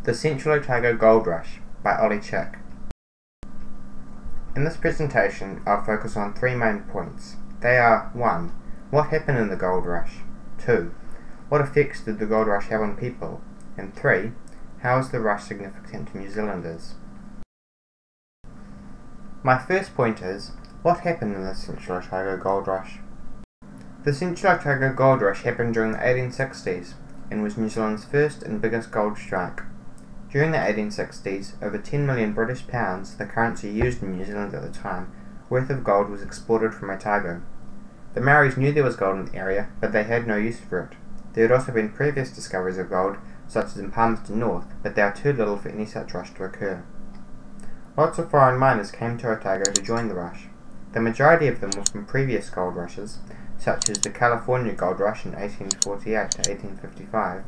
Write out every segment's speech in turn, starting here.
The Central Otago Gold Rush by Ollie. In this presentation, I'll focus on three main points. They are 1. What happened in the gold rush? 2. What effects did the gold rush have on people? And 3. How is the rush significant to New Zealanders? My first point is, what happened in the Central Otago Gold Rush? The Central Otago Gold Rush happened during the 1860s and was New Zealand's first and biggest gold strike. During the 1860s, over 10 million British pounds, the currency used in New Zealand at the time, worth of gold was exported from Otago. The Maoris knew there was gold in the area, but they had no use for it. There had also been previous discoveries of gold, such as in Palmerston North, but they are too little for any such rush to occur. Lots of foreign miners came to Otago to join the rush. The majority of them were from previous gold rushes, such as the California Gold Rush in 1848 to 1855,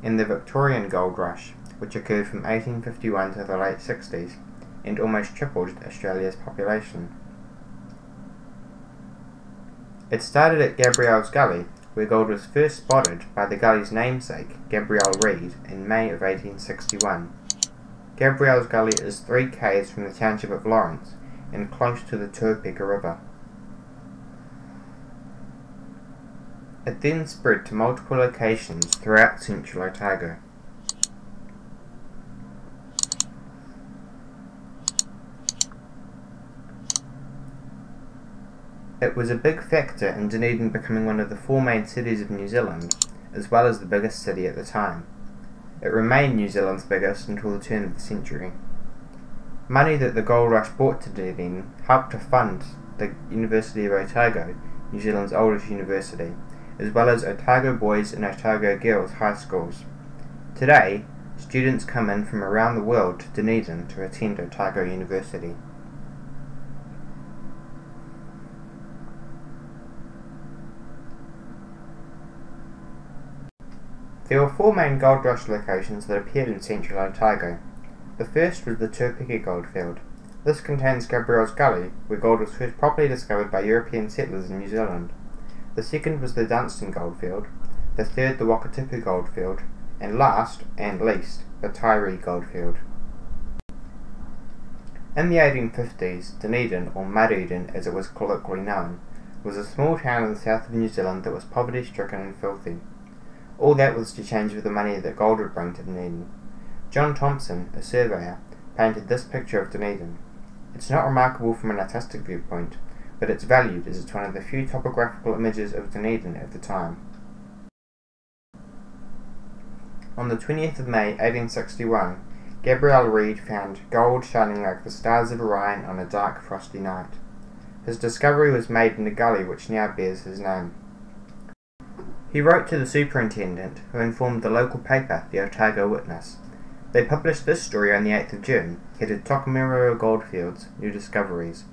and the Victorian Gold Rush, which occurred from 1851 to the late 60s, and almost tripled Australia's population. It started at Gabriel's Gully, where gold was first spotted by the gully's namesake, Gabriel Reid, in May of 1861. Gabriel's Gully is 3 k's from the township of Lawrence, and close to the Tuapeka River. It then spread to multiple locations throughout Central Otago. It was a big factor in Dunedin becoming one of the 4 main cities of New Zealand, as well as the biggest city at the time. It remained New Zealand's biggest until the turn of the century. Money that the gold rush brought to Dunedin helped to fund the University of Otago, New Zealand's oldest university, as well as Otago Boys and Otago Girls high schools. Today, students come in from around the world to Dunedin to attend Otago University. There were 4 main gold rush locations that appeared in Central Otago. The first was the Tuapeka goldfield. This contains Gabriel's Gully, where gold was first properly discovered by European settlers in New Zealand. The second was the Dunstan goldfield, the third the Wakatipu goldfield, and last, and least, the Tyree goldfield. In the 1850s, Dunedin, or Mud-Eden as it was colloquially known, was a small town in the south of New Zealand that was poverty-stricken and filthy. All that was to change with the money that gold would bring to Dunedin. John Thompson, a surveyor, painted this picture of Dunedin. It's not remarkable from an artistic viewpoint, but it's valued as it's one of the few topographical images of Dunedin at the time. On the 20th of May 1861, Gabriel Reid found gold shining like the stars of Orion on a dark, frosty night. His discovery was made in the gully which now bears his name. He wrote to the superintendent, who informed the local paper, the Otago Witness. They published this story on the 8th of June, headed Tokomerero Goldfields, New Discoveries.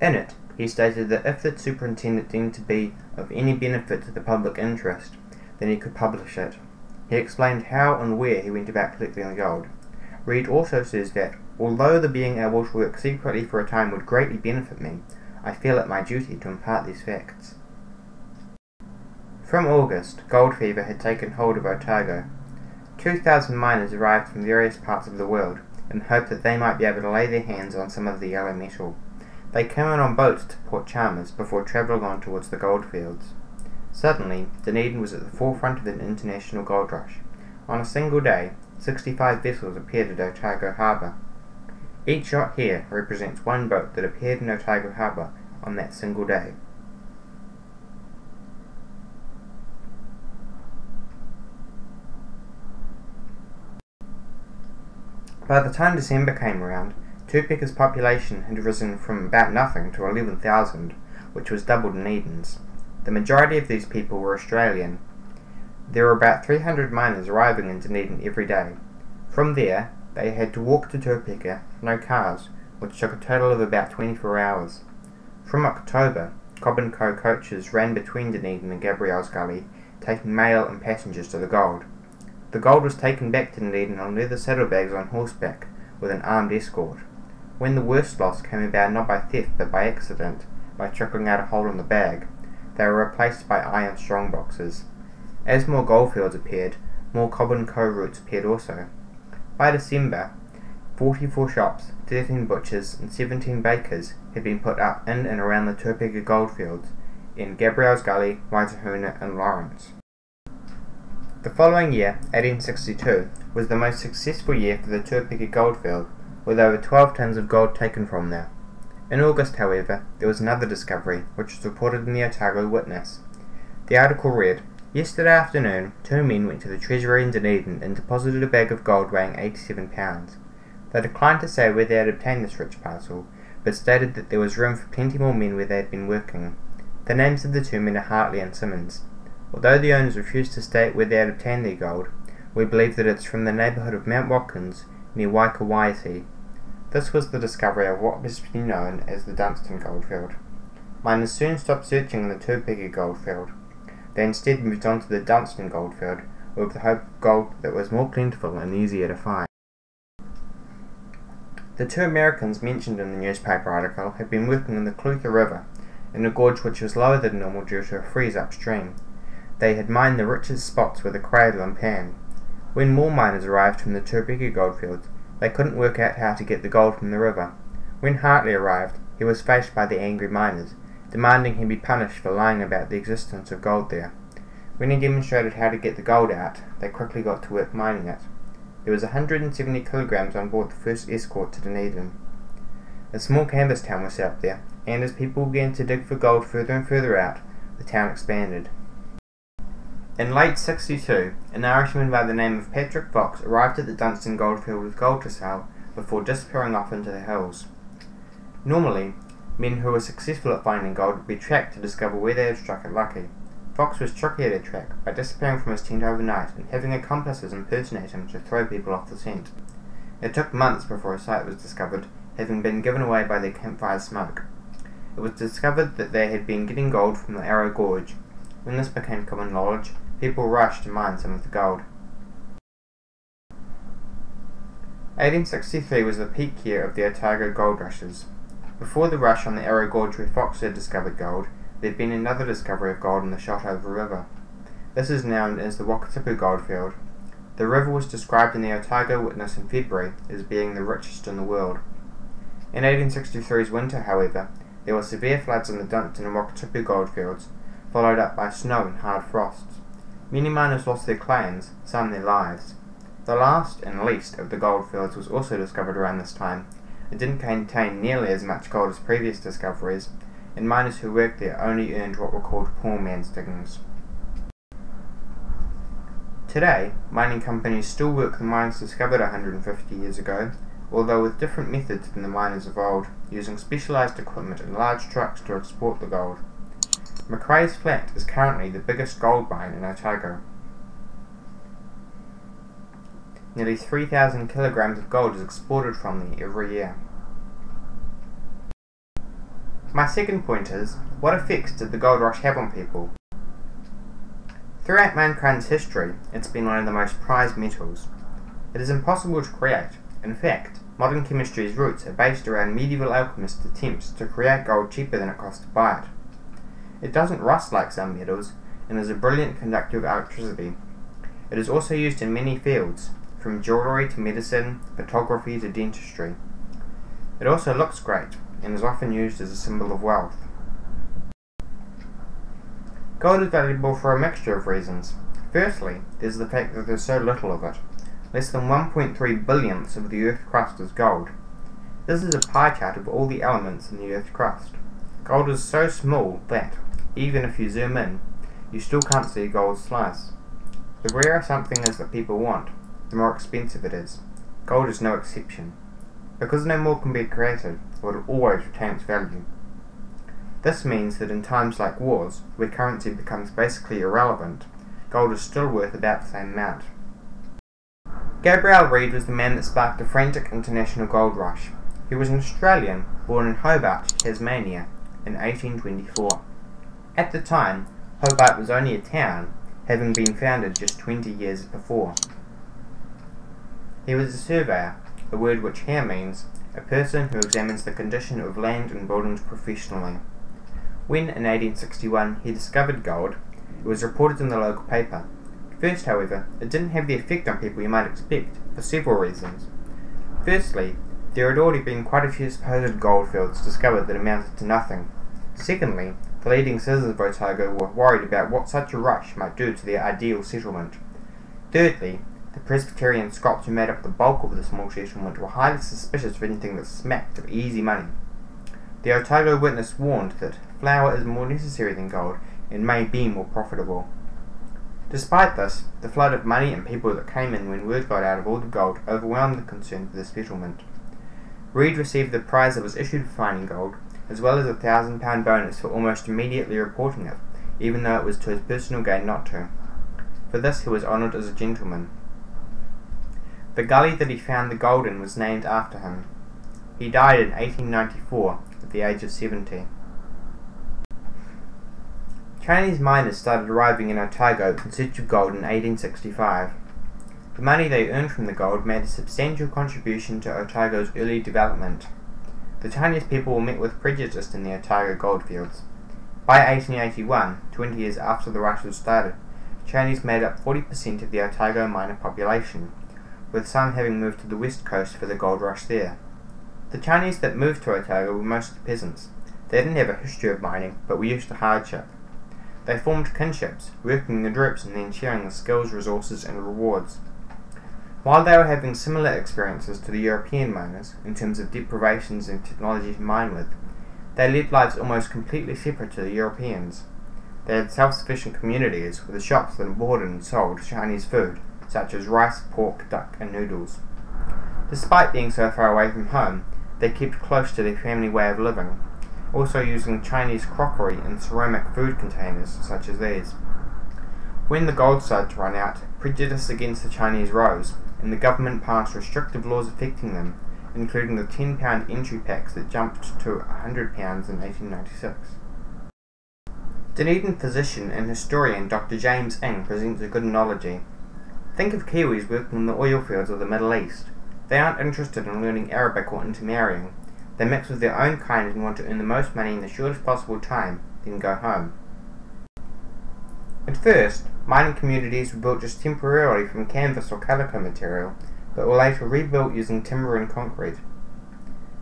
In it, he stated that if the superintendent deemed to be of any benefit to the public interest, then he could publish it. He explained how and where he went about collecting the gold. Reid also says that, although the being able to work secretly for a time would greatly benefit me, I feel it my duty to impart these facts. From August, gold fever had taken hold of Otago. 2,000 miners arrived from various parts of the world, in the hope that they might be able to lay their hands on some of the yellow metal. They came in on boats to Port Chalmers before travelling on towards the goldfields. Suddenly, Dunedin was at the forefront of an international gold rush. On a single day, 65 vessels appeared at Otago Harbour. Each yacht here represents 1 boat that appeared in Otago Harbour on that single day. By the time December came around, Tuapeka's population had risen from about nothing to 11,000, which was double Dunedin's. The majority of these people were Australian. There were about 300 miners arriving in Dunedin every day. From there, they had to walk to Tuapeka, no cars, which took a total of about 24 hours. From October, Cobb & Co coaches ran between Dunedin and Gabriel's Gully, taking mail and passengers to the gold. The gold was taken back to Dunedin on leather saddlebags on horseback, with an armed escort. When the worst loss came about not by theft but by accident, by trickling out a hole in the bag, they were replaced by iron strongboxes. As more goldfields appeared, more Cobb & Co routes appeared also. By December, 44 shops, 13 butchers and 17 bakers had been put up in and around the Topeka goldfields in Gabriel's Gully, Waitahuna and Lawrence. The following year, 1862, was the most successful year for the Topeka goldfield, with over 12 tons of gold taken from there. In August, however, there was another discovery, which was reported in the Otago Witness. The article read, "Yesterday afternoon, 2 men went to the treasury in Dunedin and deposited a bag of gold weighing 87 pounds. They declined to say where they had obtained this rich parcel, but stated that there was room for plenty more men where they had been working. The names of the 2 men are Hartley and Simmons. Although the owners refused to state where they had obtained their gold, we believe that it's from the neighbourhood of Mount Watkins, near Waikawaiati." This was the discovery of what was to be known as the Dunstan goldfield. Miners soon stopped searching in the Topeka goldfield. They instead moved on to the Dunstan goldfield, with the hope of gold that was more plentiful and easier to find. The 2 Americans mentioned in the newspaper article had been working in the Clutha River, in a gorge which was lower than normal due to a freeze upstream. They had mined the richest spots with a cradle and pan. When more miners arrived from the Topeka goldfields, they couldn't work out how to get the gold from the river. When Hartley arrived, he was faced by the angry miners, demanding he be punished for lying about the existence of gold there. When he demonstrated how to get the gold out, they quickly got to work mining it. There was 170 kilograms on board the first escort to Dunedin. A small canvas town was set up there, and as people began to dig for gold further and further out, the town expanded. In late 62, an Irishman by the name of Patrick Fox arrived at the Dunstan goldfield with gold to sell before disappearing off into the hills. Normally, men who were successful at finding gold would be tracked to discover where they had struck it lucky. Fox was trickier to track by disappearing from his tent overnight and having accomplices impersonate him to throw people off the scent. It took months before his site was discovered, having been given away by their campfire smoke. It was discovered that they had been getting gold from the Arrow Gorge. When this became common knowledge, people rushed to mine some of the gold. 1863 was the peak year of the Otago gold rushes. Before the rush on the Arrow Gorge where Fox had discovered gold, there had been another discovery of gold in the Shotover River. This is known as the Wakatipu goldfield. The river was described in the Otago Witness in February as being the richest in the world. In 1863's winter, however, there were severe floods in the Dunstan and Wakatipu goldfields, followed up by snow and hard frosts. Many miners lost their claims, some their lives. The last and least of the goldfields was also discovered around this time. It didn't contain nearly as much gold as previous discoveries, and miners who worked there only earned what were called poor man's diggings. Today, mining companies still work the mines discovered 150 years ago, although with different methods than the miners of old, using specialised equipment and large trucks to export the gold. Macrae's Flat is currently the biggest gold mine in Otago. Nearly 3,000 kilograms of gold is exported from there every year. My second point is, what effects did the gold rush have on people? Throughout mankind's history, it's been one of the most prized metals. It is impossible to create. In fact, modern chemistry's roots are based around medieval alchemists' attempts to create gold cheaper than it cost to buy it. It doesn't rust like some metals, and is a brilliant conductor of electricity. It is also used in many fields, from jewellery to medicine, photography to dentistry. It also looks great, and is often used as a symbol of wealth. Gold is valuable for a mixture of reasons. Firstly, there's the fact that there's so little of it. Less than 1.3 billionths of the Earth's crust is gold. This is a pie chart of all the elements in the Earth's crust. Gold is so small that, even if you zoom in, you still can't see a gold slice. The rarer something is that people want, the more expensive it is. Gold is no exception. Because no more can be created, it will always retain its value. This means that in times like wars, where currency becomes basically irrelevant, gold is still worth about the same amount. Gabriel Reid was the man that sparked a frantic international gold rush. He was an Australian, born in Hobart, Tasmania, in 1824. At the time, Hobart was only a town, having been founded just 20 years before. He was a surveyor, a word which here means a person who examines the condition of land and buildings professionally. When, in 1861, he discovered gold, it was reported in the local paper. First, however, it didn't have the effect on people you might expect, for several reasons. Firstly, there had already been quite a few supposed goldfields discovered that amounted to nothing. Secondly, the leading citizens of Otago were worried about what such a rush might do to their ideal settlement. Thirdly, the Presbyterian Scots who made up the bulk of the small settlement were highly suspicious of anything that smacked of easy money. The Otago Witness warned that flour is more necessary than gold and may be more profitable. Despite this, the flood of money and people that came in when word got out of all the gold overwhelmed the concern for the settlement. Reid received the prize that was issued for finding gold, as well as a £1,000 bonus for almost immediately reporting it, even though it was to his personal gain not to. For this he was honoured as a gentleman. The gully that he found the gold in was named after him. He died in 1894 at the age of 70. Chinese miners started arriving in Otago in search of gold in 1865. The money they earned from the gold made a substantial contribution to Otago's early development. The Chinese people were met with prejudice in the Otago goldfields. By 1881, 20 years after the rush had started, Chinese made up 40% of the Otago miner population, with some having moved to the west coast for the gold rush there. The Chinese that moved to Otago were mostly peasants. They didn't have a history of mining, but were used to hardship. They formed kinships, working in groups and then sharing the skills, resources, and rewards. While they were having similar experiences to the European miners in terms of deprivations and technology to mine with, they led lives almost completely separate to the Europeans. They had self-sufficient communities with shops that imported and sold Chinese food, such as rice, pork, duck, and noodles. Despite being so far away from home, they kept close to their family way of living, also using Chinese crockery and ceramic food containers such as these. When the gold started to run out, prejudice against the Chinese rose, and the government passed restrictive laws affecting them, including the £10 entry tax that jumped to £100 in 1896. Dunedin physician and historian Dr. James Ing presents a good analogy. Think of Kiwis working in the oil fields of the Middle East. They aren't interested in learning Arabic or intermarrying. They mix with their own kind and want to earn the most money in the shortest possible time, then go home. At first, mining communities were built just temporarily from canvas or calico material, but were later rebuilt using timber and concrete.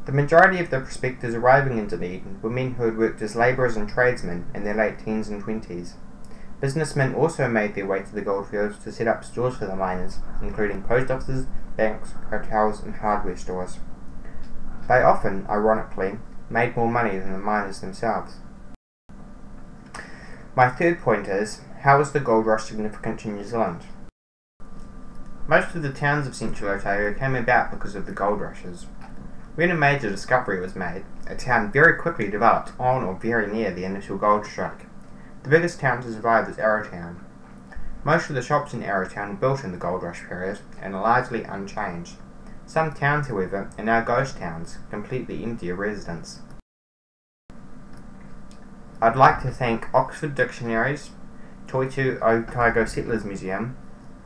The majority of the prospectors arriving in Dunedin were men who had worked as labourers and tradesmen in their late teens and 20s. Businessmen also made their way to the goldfields to set up stores for the miners, including post offices, banks, hotels, and hardware stores. They often, ironically, made more money than the miners themselves. My third point is, how was the gold rush significant to New Zealand? Most of the towns of central Otago came about because of the gold rushes. When a major discovery was made, a town very quickly developed on or very near the initial gold strike. The biggest town to survive was Arrowtown. Most of the shops in Arrowtown were built in the gold rush period and are largely unchanged. Some towns, however, are now ghost towns, completely empty of residents. I'd like to thank Oxford Dictionaries, Toitu Otago Settlers Museum,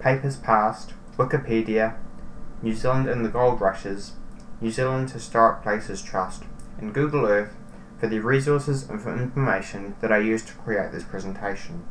Papers Past, Wikipedia, New Zealand and the Gold Rushes, New Zealand Historic Places Trust, and Google Earth for the resources and for information that I used to create this presentation.